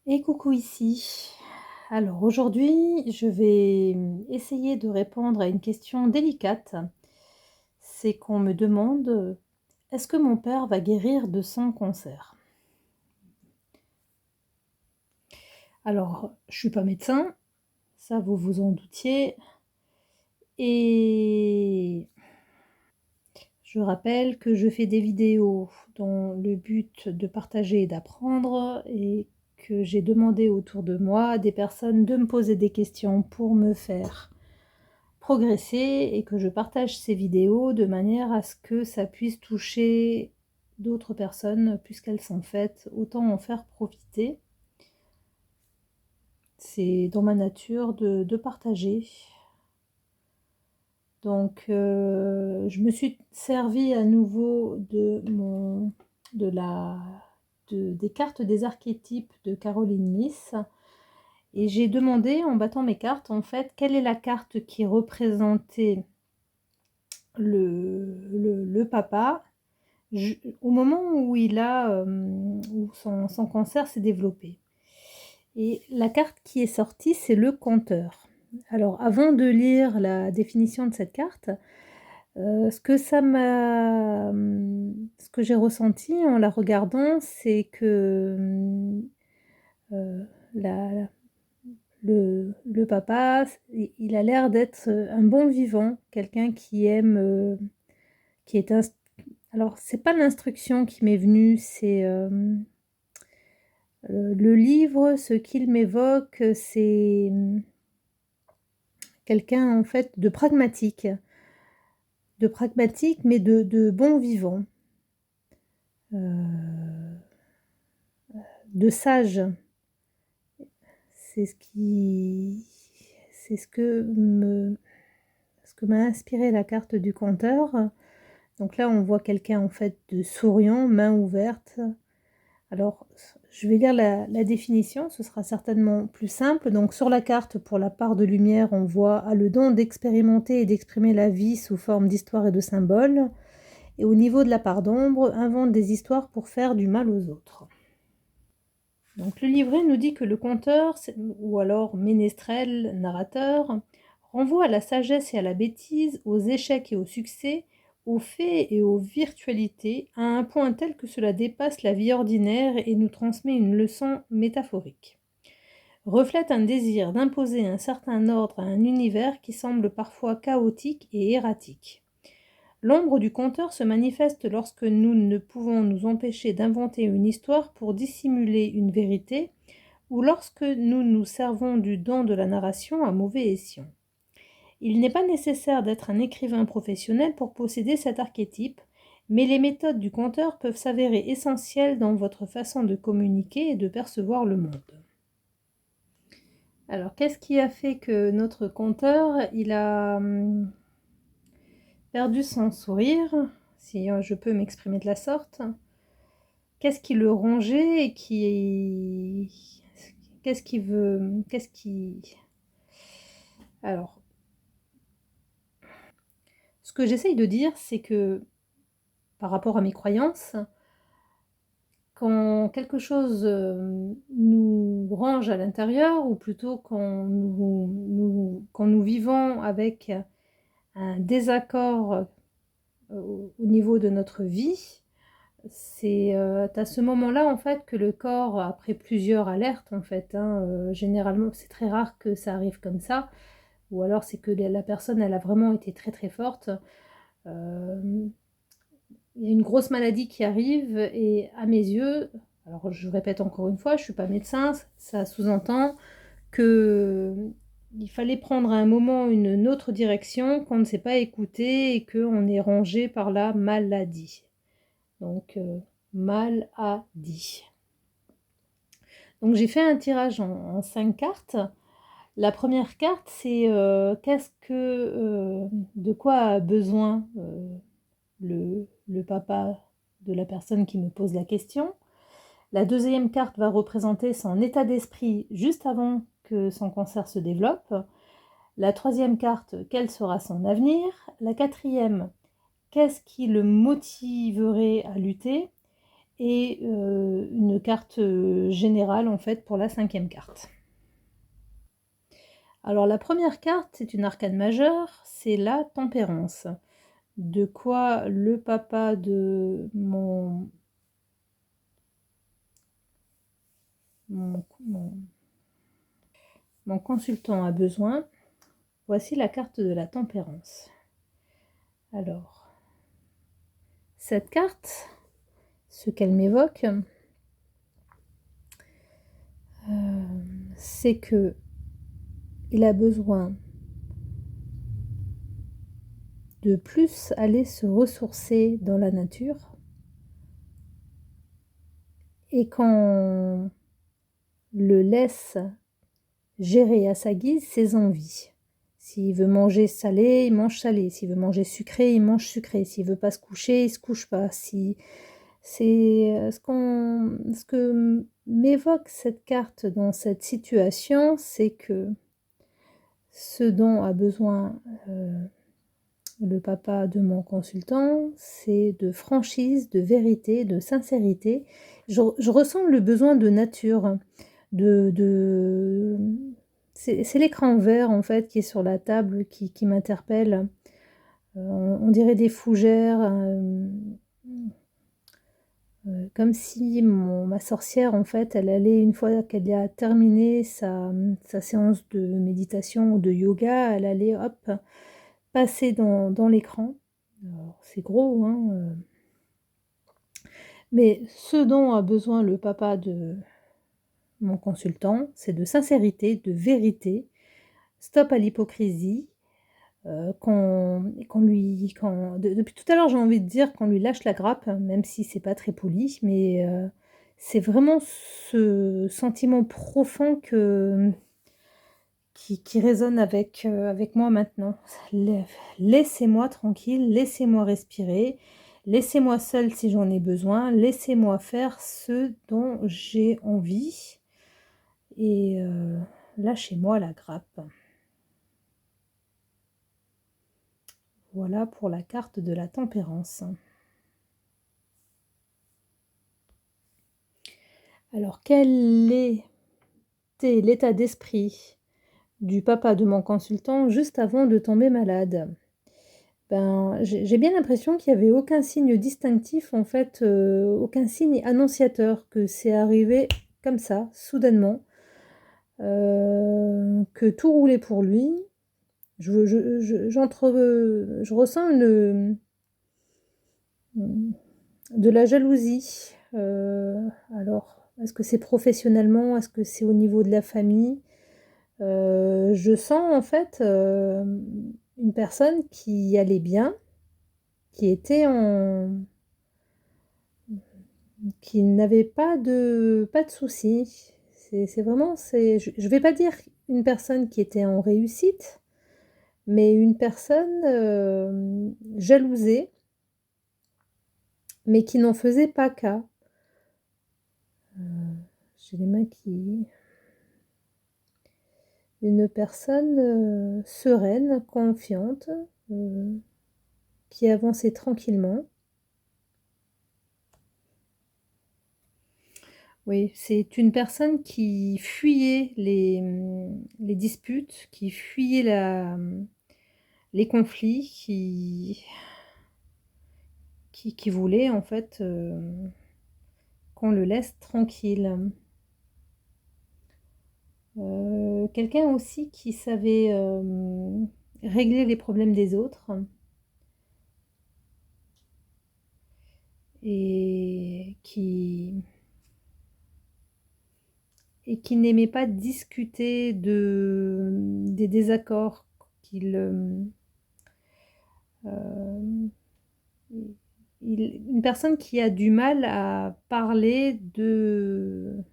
Et coucou ici. Alors aujourd'hui, je vais essayer de répondre à une question délicate. C'est qu'on me demande, est-ce que mon père va guérir de son cancer? Alors, je suis pas médecin, ça vous vous en doutiez, et je rappelle que je fais des vidéos dans le but de partager et d'apprendre, et que j'ai demandé autour de moi à des personnes de me poser des questions pour me faire progresser et que je partage ces vidéos de manière à ce que ça puisse toucher d'autres personnes puisqu'elles sont faites, autant en faire profiter. C'est dans ma nature de partager. Donc je me suis servie à nouveau des cartes des archétypes de Caroline Myss et j'ai demandé en battant mes cartes en fait quelle est la carte qui représentait le papa au moment où où son cancer s'est développé. Et la carte qui est sortie, c'est le conteur. Alors, avant de lire la définition de cette carte, ce que j'ai ressenti en la regardant, c'est que la, le papa, il a l'air d'être un bon vivant, quelqu'un qui aime, qui est alors, c'est pas l'instruction qui m'est venue, c'est, le livre, ce qu'il m'évoque, c'est, quelqu'un, en fait, de pragmatique, mais de bon vivant, heu, de sage. C'est ce qui c'est ce que m'a inspiré la carte du conteur. Donc là, on voit quelqu'un, en fait, de souriant, main ouverte. Alors, je vais lire la définition, ce sera certainement plus simple. Donc sur la carte, pour la part de lumière, on voit: «A le don d'expérimenter et d'exprimer la vie sous forme d'histoires et de symboles» et au niveau de la part d'ombre: «Invente des histoires pour faire du mal aux autres». Donc le livret nous dit que le conteur, ou alors ménestrel, narrateur, renvoie à la sagesse et à la bêtise, aux échecs et au succès, aux faits et aux virtualités, à un point tel que cela dépasse la vie ordinaire et nous transmet une leçon métaphorique. Reflète un désir d'imposer un certain ordre à un univers qui semble parfois chaotique et erratique. L'ombre du conteur se manifeste lorsque nous ne pouvons nous empêcher d'inventer une histoire pour dissimuler une vérité, ou lorsque nous nous servons du don de la narration à mauvais escient. Il n'est pas nécessaire d'être un écrivain professionnel pour posséder cet archétype, mais les méthodes du conteur peuvent s'avérer essentielles dans votre façon de communiquer et de percevoir le monde. Alors, qu'est-ce qui a fait que notre conteur, il a perdu son sourire, si je peux m'exprimer de la sorte? Qu'est-ce qui le rongeait et qu'est-ce qui veut... Qu'est-ce qui... Alors, ce que j'essaye de dire, c'est que par rapport à mes croyances, quand quelque chose nous range à l'intérieur, ou plutôt quand nous vivons avec un désaccord au niveau de notre vie, c'est à ce moment-là en fait que le corps, après plusieurs alertes en fait, hein, généralement c'est très rare que ça arrive comme ça, ou alors c'est que la personne elle a vraiment été très très forte. Euh, il y a une grosse maladie qui arrive et à mes yeux, alors je répète encore une fois, je suis pas médecin, ça sous-entend que il fallait prendre à un moment une autre direction, qu'on ne s'est pas écouté et qu'on est rongé par la maladie. Donc maladie. Donc j'ai fait un tirage en 5 cartes. La première carte, c'est de quoi a besoin le papa de la personne qui me pose la question. La deuxième carte va représenter son état d'esprit juste avant que son cancer se développe. La troisième carte, quel sera son avenir? La quatrième, qu'est-ce qui le motiverait à lutter? et une carte, générale en fait pour la 5e carte. Alors la première carte, c'est une arcane majeure, c'est la tempérance. De quoi le papa de mon mon consultant a besoin. Voici la carte de la tempérance. Alors, cette carte, ce qu'elle m'évoque, c'est que il a besoin de plus aller se ressourcer dans la nature et qu'on le laisse gérer à sa guise ses envies. S'il veut manger salé, il mange salé. S'il veut manger sucré, il mange sucré. S'il veut pas se coucher, il se couche pas. Si c'est ce que m'évoque cette carte dans cette situation, c'est que ce dont a besoin le papa de mon consultant, c'est de franchise, de vérité, de sincérité. Je ressens le besoin de nature, de c'est l'écran vert en fait qui est sur la table qui m'interpelle. On dirait des fougères, comme si ma sorcière en fait, elle allait une fois qu'elle a terminé sa séance de méditation ou de yoga, elle allait hop, passer dans l'écran. Alors c'est gros, hein, mais ce dont a besoin le papa de mon consultant, c'est de sincérité, de vérité. Stop à l'hypocrisie, depuis tout à l'heure, j'ai envie de dire qu'on lui lâche la grappe, même si c'est pas très poli, mais c'est vraiment ce sentiment profond qui résonne avec moi maintenant. Laissez-moi tranquille, laissez-moi respirer, laissez-moi seule si j'en ai besoin, laissez-moi faire ce dont j'ai envie et lâchez-moi la grappe. Voilà pour la carte de la tempérance. Alors, quel était l'état d'esprit du papa de mon consultant juste avant de tomber malade? Ben, j'ai bien l'impression qu'il y avait aucun signe distinctif, en fait, aucun signe annonciateur, que c'est arrivé comme ça, soudainement, que tout roulait pour lui. Je ressens de la jalousie. Alors, est-ce que c'est professionnellement? Est-ce que c'est au niveau de la famille? Je sens en fait, une personne qui allait bien, qui était en qui n'avait pas de soucis. C'est vraiment je vais pas dire une personne qui était en réussite, mais une personne, jalousée, mais qui n'en faisait pas cas. J'ai les mains qui Une personne, sereine, confiante, heu, qui avançait tranquillement. Oui, c'est une personne qui fuyait les disputes, qui fuyait les conflits, qui voulait en fait, qu'on le laisse tranquille. Quelqu'un aussi qui savait, régler les problèmes des autres et qui n'aimait pas discuter des désaccords qu'il, hem, une personne qui a du mal à parler de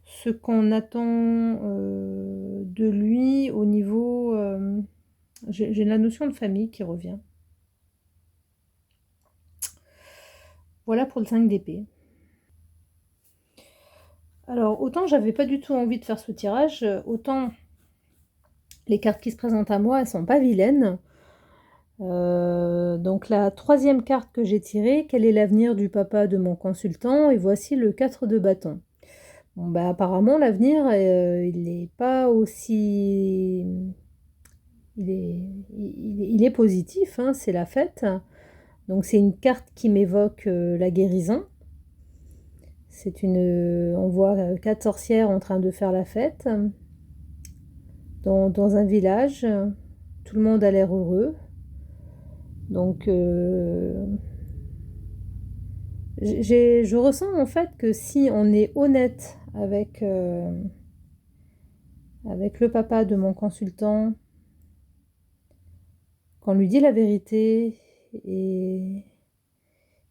ce qu'on attend, de lui au niveau, j'ai la notion de famille qui revient. Voilà pour le 5 d'épée. Alors autant j'avais pas du tout envie de faire ce tirage, autant les cartes qui se présentent à moi, elles sont pas vilaines. Donc la troisième carte que j'ai tirée, quel est l'avenir du papa de mon consultant? Et voici le 4 de bâton. Bon, bah, apparemment l'avenir, il n'est pas aussi il est il est positif, hein, c'est la fête. Donc c'est une carte qui m'évoque, la guérison. On voit, 4 sorcières en train de faire la fête, dans un village. Tout le monde a l'air heureux. Donc, je ressens en fait que si on est honnête avec le papa de mon consultant, qu'on lui dit la vérité, et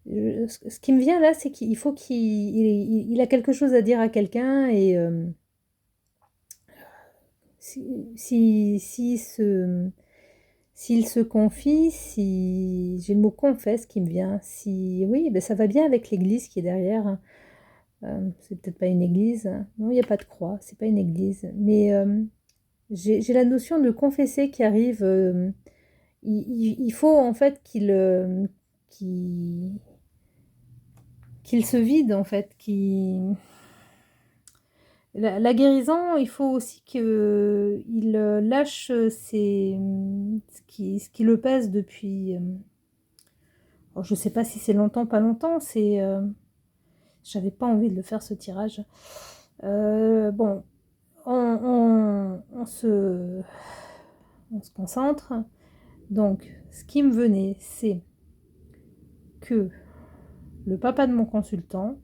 ce qui me vient là, c'est qu'il faut il a quelque chose à dire à quelqu'un, et si s'il se confie, si j'ai le mot confesse qui me vient, si oui, ben ça va bien avec l'église qui est derrière, hein. C'est peut-être pas une église. Non, il y a pas de croix, c'est pas une église. Mais, j'ai la notion de confesser qui arrive, il faut en fait qu'il qu'il se vide en fait, la guérison, il faut aussi qu'il, lâche, ce qui le pèse depuis, alors je sais pas si c'est longtemps, pas longtemps, j'avais pas envie de le faire ce tirage. Bon, on se concentre. Donc, ce qui me venait, c'est que le papa de mon consultant,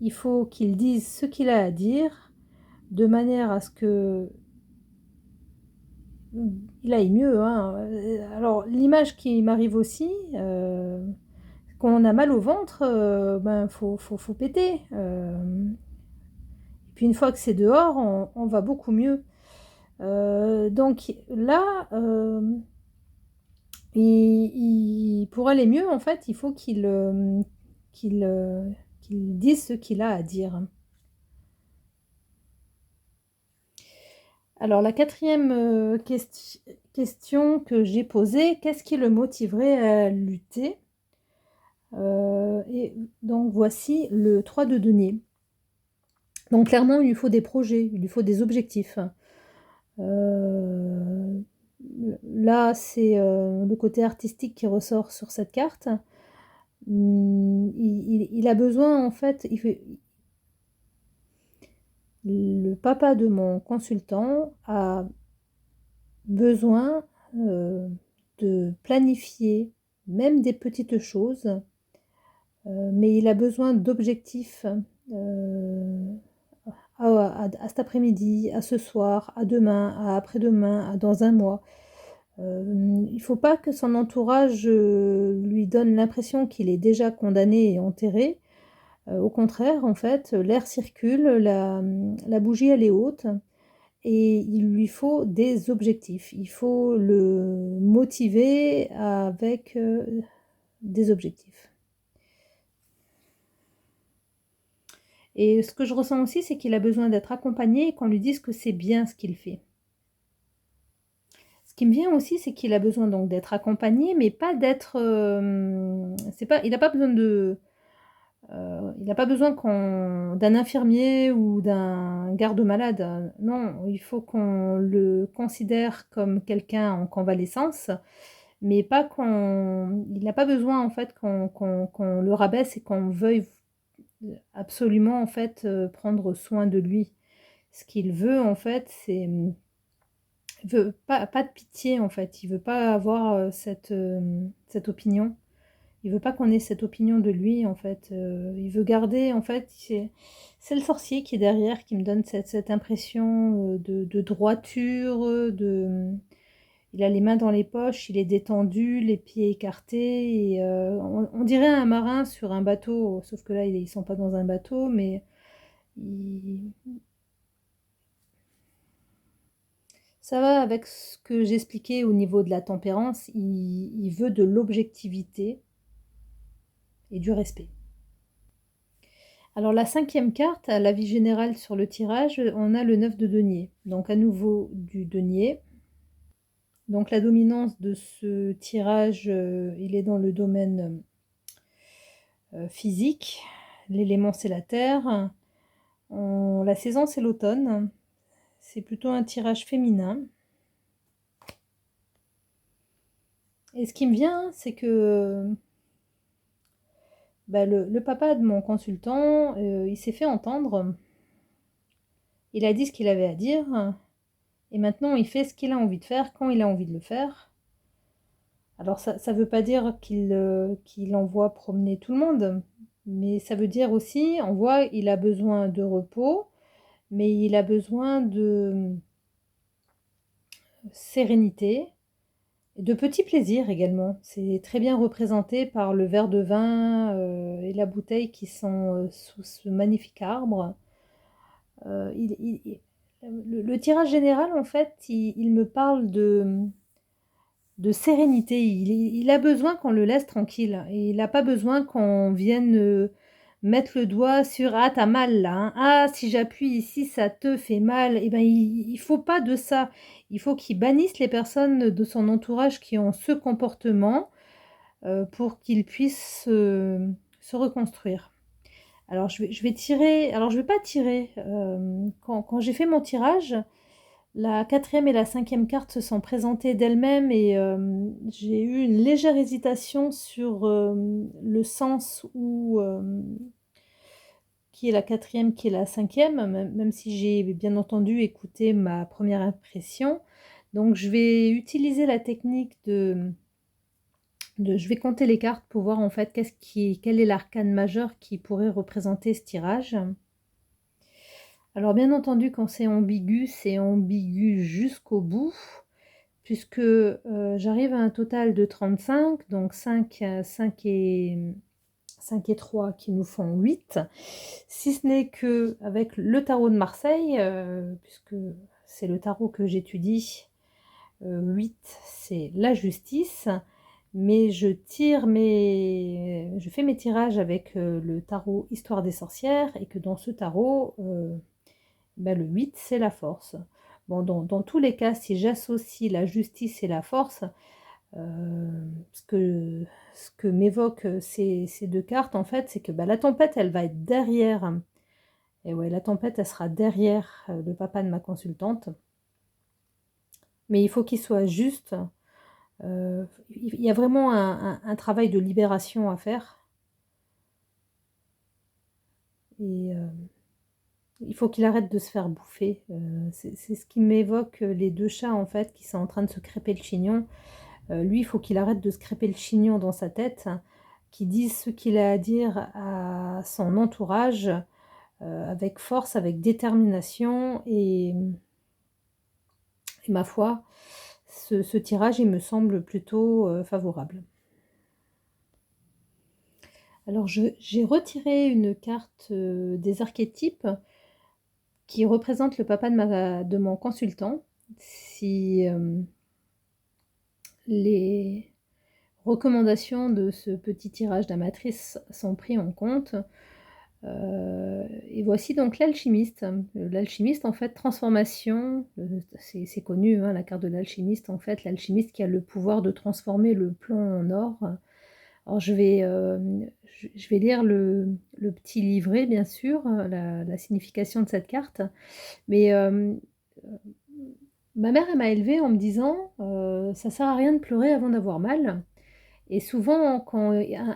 il faut qu'il dise ce qu'il a à dire de manière à ce que il aille mieux, hein. Alors, l'image qui m'arrive aussi, quand on a mal au ventre, ben, faut péter. Et puis, une fois que c'est dehors, on va beaucoup mieux. Donc là, pour aller mieux, en fait, il faut qu'il, qu'il dise ce qu'il a à dire. Alors la quatrième question que j'ai posée, qu'est-ce qui le motiverait à lutter? Et donc voici le 3 de denier. Donc clairement, il lui faut des projets, il lui faut des objectifs. Euh, Là, c'est le côté artistique qui ressort sur cette carte. Il a besoin, en fait, le papa de mon consultant a besoin de planifier même des petites choses, mais il a besoin d'objectifs, à cet après-midi, à ce soir, à demain, à après-demain, à dans un mois. Il ne faut pas que son entourage lui donne l'impression qu'il est déjà condamné et enterré. Au contraire, en fait, l'air circule, la bougie elle est haute, et il lui faut des objectifs. Il faut le motiver avec des objectifs. Et ce que je ressens aussi, c'est qu'il a besoin d'être accompagné et qu'on lui dise que c'est bien ce qu'il fait. Ce qui me vient aussi, c'est qu'il a besoin donc d'être accompagné, mais pas d'être. C'est pas, il n'a pas besoin il n'a pas besoin d'un infirmier ou d'un garde-malade. Non, il faut qu'on le considère comme quelqu'un en convalescence, mais pas il n'a pas besoin en fait qu'on le rabaisse et qu'on veuille absolument en fait prendre soin de lui. Ce qu'il veut en fait, il veut pas de pitié en fait. Il veut pas avoir cette opinion. Il veut pas qu'on ait cette opinion de lui, en fait. Il veut garder, en fait, c'est le sorcier qui est derrière, qui me donne cette impression de droiture, il a les mains dans les poches, il est détendu, les pieds écartés, et on dirait un marin sur un bateau, sauf que là, ils sont pas dans un bateau, mais il- ça va avec ce que j'expliquais au niveau de la tempérance. Il veut de l'objectivité et du respect. Alors la cinquième carte, à l'avis général sur le tirage, on a le 9 de denier. Donc à nouveau du denier. Donc la dominance de ce tirage, il est dans le domaine, physique. L'élément, c'est la terre. La saison, c'est l'automne. C'est plutôt un tirage féminin. Et ce qui me vient, c'est que bah, le papa de mon consultant, il s'est fait entendre. Il a dit ce qu'il avait à dire. Et maintenant, il fait ce qu'il a envie de faire, quand il a envie de le faire. Alors ça ne veut pas dire qu'il envoie promener tout le monde, mais ça veut dire aussi, on voit, il a besoin de repos, mais il a besoin de sérénité, de petits plaisirs également. C'est très bien représenté par le verre de vin et la bouteille qui sont sous ce magnifique arbre. Euh, il- il- il- le tirage général, en fait, il me parle de sérénité. Il a besoin qu'on le laisse tranquille. Et il n'a pas besoin qu'on vienne mettre le doigt sur «Ah, t'as mal là, hein. Ah, si j'appuie ici, ça te fait mal». Eh ben, il faut pas de ça. Il faut qu'il bannisse les personnes de son entourage qui ont ce comportement pour qu'il puisse se reconstruire. Alors, je vais tirer. Alors, je vais pas tirer. Quand j'ai fait mon tirage, la quatrième et la cinquième carte se sont présentées d'elles-mêmes et j'ai eu une légère hésitation sur le sens où qui est la quatrième, qui est la cinquième, même si j'ai bien entendu écouté ma première impression. Donc je vais utiliser la technique je vais compter les cartes pour voir en fait quel est l'arcane majeur qui pourrait représenter ce tirage. Alors bien entendu, quand c'est ambigu jusqu'au bout, puisque j'arrive à un total de 35, donc 5 et 3 qui nous font 8. Si ce n'est que avec le tarot de Marseille, puisque c'est le tarot que j'étudie, 8 c'est la justice, mais je fais mes tirages avec le tarot Histoire des sorcières, et que dans ce tarot, le 8 c'est la force. Bon, dans tous les cas, si j'associe la justice et la force, ce que m'évoquent ces deux cartes, en fait, c'est que la tempête, elle va être derrière. Et ouais, la tempête, elle sera derrière le papa de ma consultante. Mais il faut qu'il soit juste. Il y a vraiment un travail de libération à faire. Et il faut qu'il arrête de se faire bouffer. C'est ce qui m'évoque les deux chats, en fait, qui sont en train de se crêper le chignon. Lui, il faut qu'il arrête de se crêper le chignon dans sa tête, qu'il dise ce qu'il a à dire à son entourage, avec force, avec détermination et ma foi, ce tirage, il me semble plutôt, favorable. Alors j'ai retiré une carte, des archétypes qui représente le papa de mon consultant. Si, les recommandations de ce petit tirage d'amatrice sont pris en compte. Et voici donc l'alchimiste. L'alchimiste, en fait, transformation, c'est connu, hein, la carte de l'alchimiste, en fait, l'alchimiste qui a le pouvoir de transformer le plomb en or. Alors je vais lire le petit livret, bien sûr, la signification de cette carte. Mais ma mère, elle m'a élevée en me disant, ça sert à rien de pleurer avant d'avoir mal. Et souvent, quand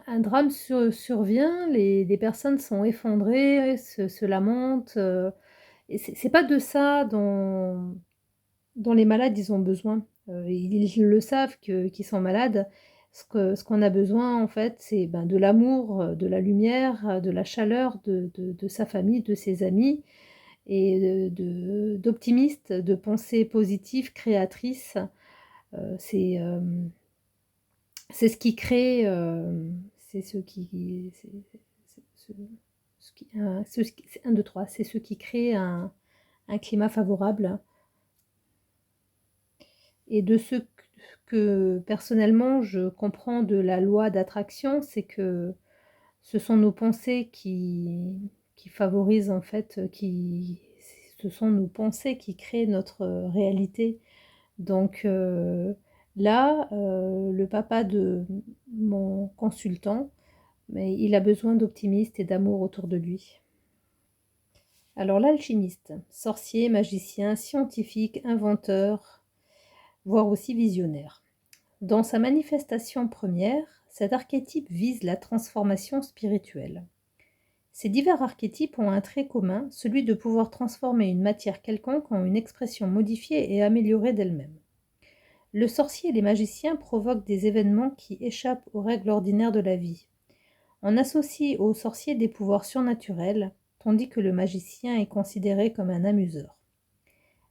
un drame survient, les personnes sont effondrées, se lamentent. Et c'est pas de ça dont les malades ils ont besoin. Ils le savent qu'ils sont malades. Ce qu'on a besoin, en fait, c'est de l'amour, de la lumière, de la chaleur de sa famille, de ses amis, et d'optimistes, de pensées positives, créatrices. C'est c'est ce qui crée, c'est ce qui c'est ce qui c'est 1, 2, 3, c'est ce qui crée un climat favorable. Et de ce que personnellement je comprends de la loi d'attraction, c'est que ce sont nos pensées qui favorisent, en fait, ce sont nos pensées qui créent notre réalité. Donc là, le papa de mon consultant, mais il a besoin d'optimistes et d'amour autour de lui. Alors l'alchimiste, sorcier, magicien, scientifique, inventeur, voire aussi visionnaire. Dans sa manifestation première, cet archétype vise la transformation spirituelle. Ces divers archétypes ont un trait commun, celui de pouvoir transformer une matière quelconque en une expression modifiée et améliorée d'elle-même. Le sorcier et les magiciens provoquent des événements qui échappent aux règles ordinaires de la vie. On associe au sorcier des pouvoirs surnaturels, tandis que le magicien est considéré comme un amuseur.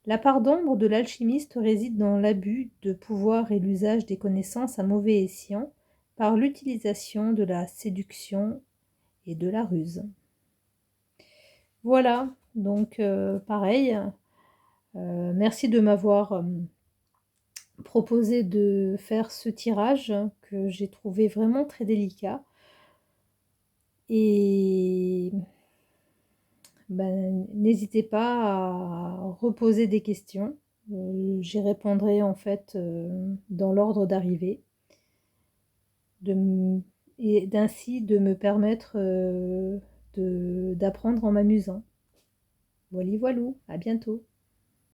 La part d'ombre de l'alchimiste réside dans l'abus de pouvoir et l'usage des connaissances à mauvais escient par l'utilisation de la séduction et de la ruse. Voilà, donc pareil, merci de m'avoir proposé de faire ce tirage que j'ai trouvé vraiment très délicat. Et ben, n'hésitez pas à reposer des questions. J'y répondrai en fait dans l'ordre d'arrivée. Et d'ainsi de me permettre d'apprendre en m'amusant. Voilà, voilou, à bientôt.